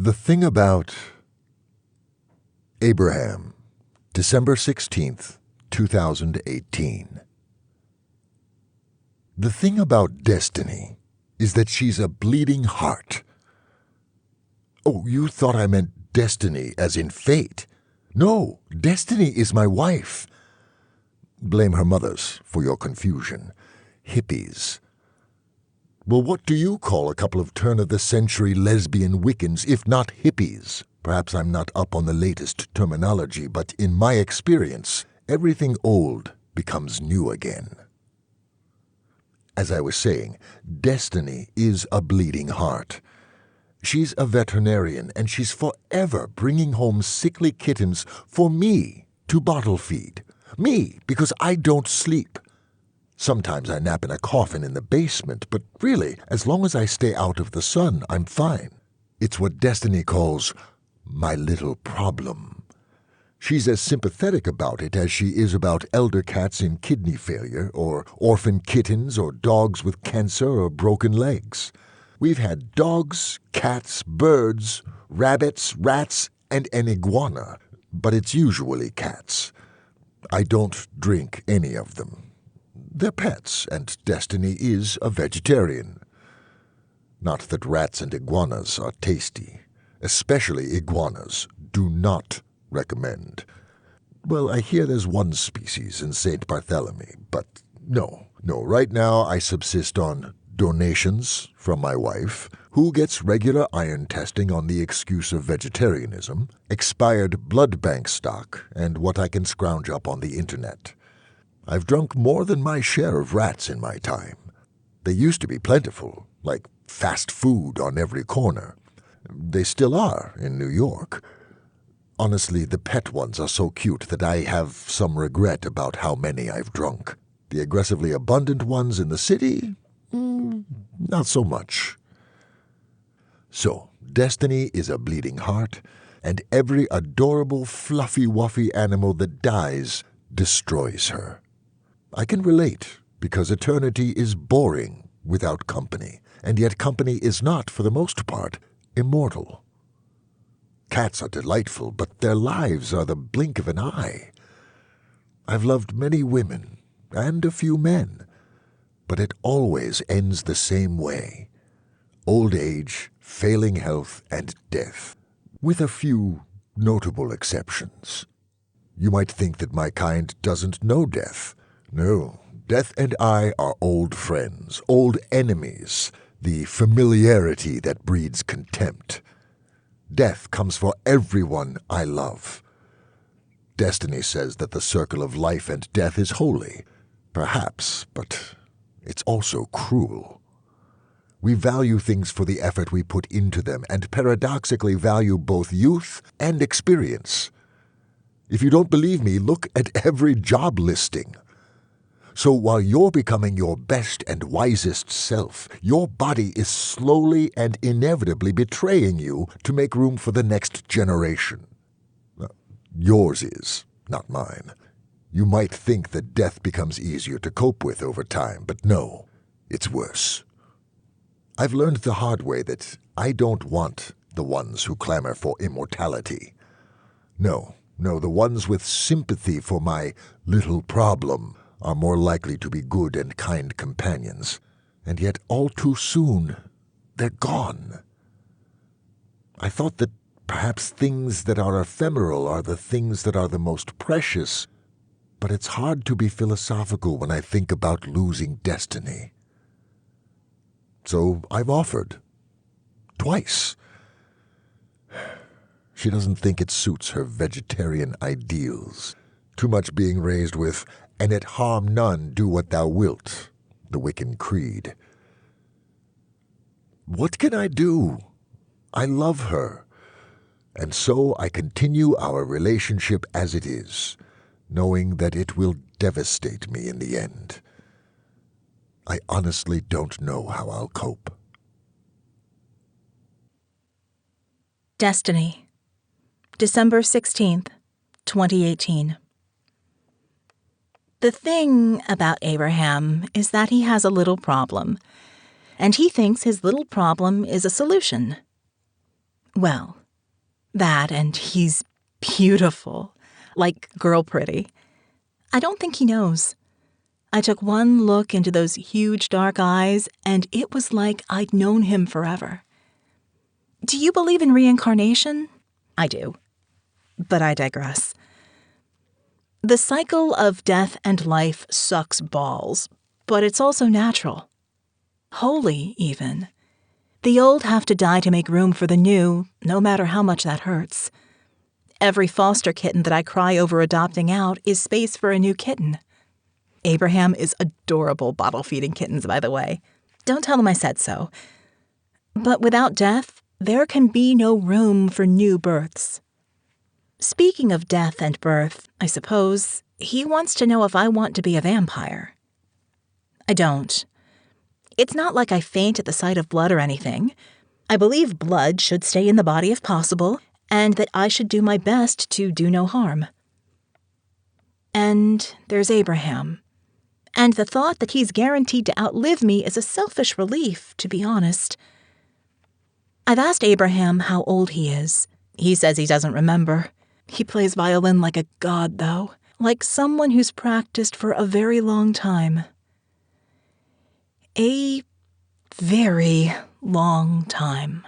The thing about Abraham, December 16th, 2018. The thing about destiny is that she's a bleeding heart. Oh, you thought I meant destiny as in fate. No, destiny is my wife. Blame her mothers for your confusion. Hippies. Well, what do you call a couple of turn-of-the-century lesbian Wiccans, if not hippies? Perhaps I'm not up on the latest terminology, but in my experience, everything old becomes new again. As I was saying, destiny is a bleeding heart. She's a veterinarian, and she's forever bringing home sickly kittens for me to bottle feed. Me, because I don't sleep. Sometimes I nap in a coffin in the basement, but really, as long as I stay out of the sun, I'm fine. It's what destiny calls my little problem. She's as sympathetic about it as she is about elder cats in kidney failure, or orphan kittens, or dogs with cancer or broken legs. We've had dogs, cats, birds, rabbits, rats, and an iguana, but it's usually cats. I don't drink any of them. They're pets, and Destiny is a vegetarian. Not that rats and iguanas are tasty. Especially iguanas. Do not recommend. Well, I hear there's one species in St. Barthélemy, but no. Right now I subsist on donations from my wife, who gets regular iron testing on the excuse of vegetarianism, expired blood bank stock, and what I can scrounge up on the internet. I've drunk more than my share of rats in my time. They used to be plentiful, like fast food on every corner. They still are in New York. Honestly, the pet ones are so cute that I have some regret about how many I've drunk. The aggressively abundant ones in the city? Not so much. So, Destiny is a bleeding heart, and every adorable, fluffy-wuffy animal that dies destroys her. I can relate, because eternity is boring without company, and yet company is not, for the most part, immortal. Cats are delightful, but their lives are the blink of an eye. I've loved many women, and a few men, but it always ends the same way. Old age, failing health, and death, with a few notable exceptions. You might think that my kind doesn't know death. No, death and I are old friends, old enemies, the familiarity that breeds contempt. Death comes for everyone I love. Destiny says that the circle of life and death is holy. Perhaps, but it's also cruel. We value things for the effort we put into them, and paradoxically value both youth and experience. If you don't believe me, look at every job listing. So while you're becoming your best and wisest self, your body is slowly and inevitably betraying you to make room for the next generation. Yours is, not mine. You might think that death becomes easier to cope with over time, but no, it's worse. I've learned the hard way that I don't want the ones who clamor for immortality. No, the ones with sympathy for my little problem are more likely to be good and kind companions, and yet all too soon they're gone. I thought that perhaps things that are ephemeral are the things that are the most precious, but it's hard to be philosophical when I think about losing Destiny. So I've offered. Twice. She doesn't think it suits her vegetarian ideals. Too much being raised with, "And it harm none, do what thou wilt," the Wiccan creed. What can I do? I love her. And so I continue our relationship as it is, knowing that it will devastate me in the end. I honestly don't know how I'll cope. Destiny, December 16th, 2018. The thing about Abraham is that he has a little problem, and he thinks his little problem is a solution. Well, that, and he's beautiful, like girl pretty. I don't think he knows. I took one look into those huge dark eyes, and it was like I'd known him forever. Do you believe in reincarnation? I do. But I digress. The cycle of death and life sucks balls, but it's also natural. Holy, even. The old have to die to make room for the new, no matter how much that hurts. Every foster kitten that I cry over adopting out is space for a new kitten. Abraham is adorable bottle-feeding kittens, by the way. Don't tell them I said so. But without death, there can be no room for new births. Speaking of death and birth, I suppose, he wants to know if I want to be a vampire. I don't. It's not like I faint at the sight of blood or anything. I believe blood should stay in the body if possible, and that I should do my best to do no harm. And there's Abraham. And the thought that he's guaranteed to outlive me is a selfish relief, to be honest. I've asked Abraham how old he is. He says he doesn't remember. He plays violin like a god, though, like someone who's practiced for a very long time. A very long time.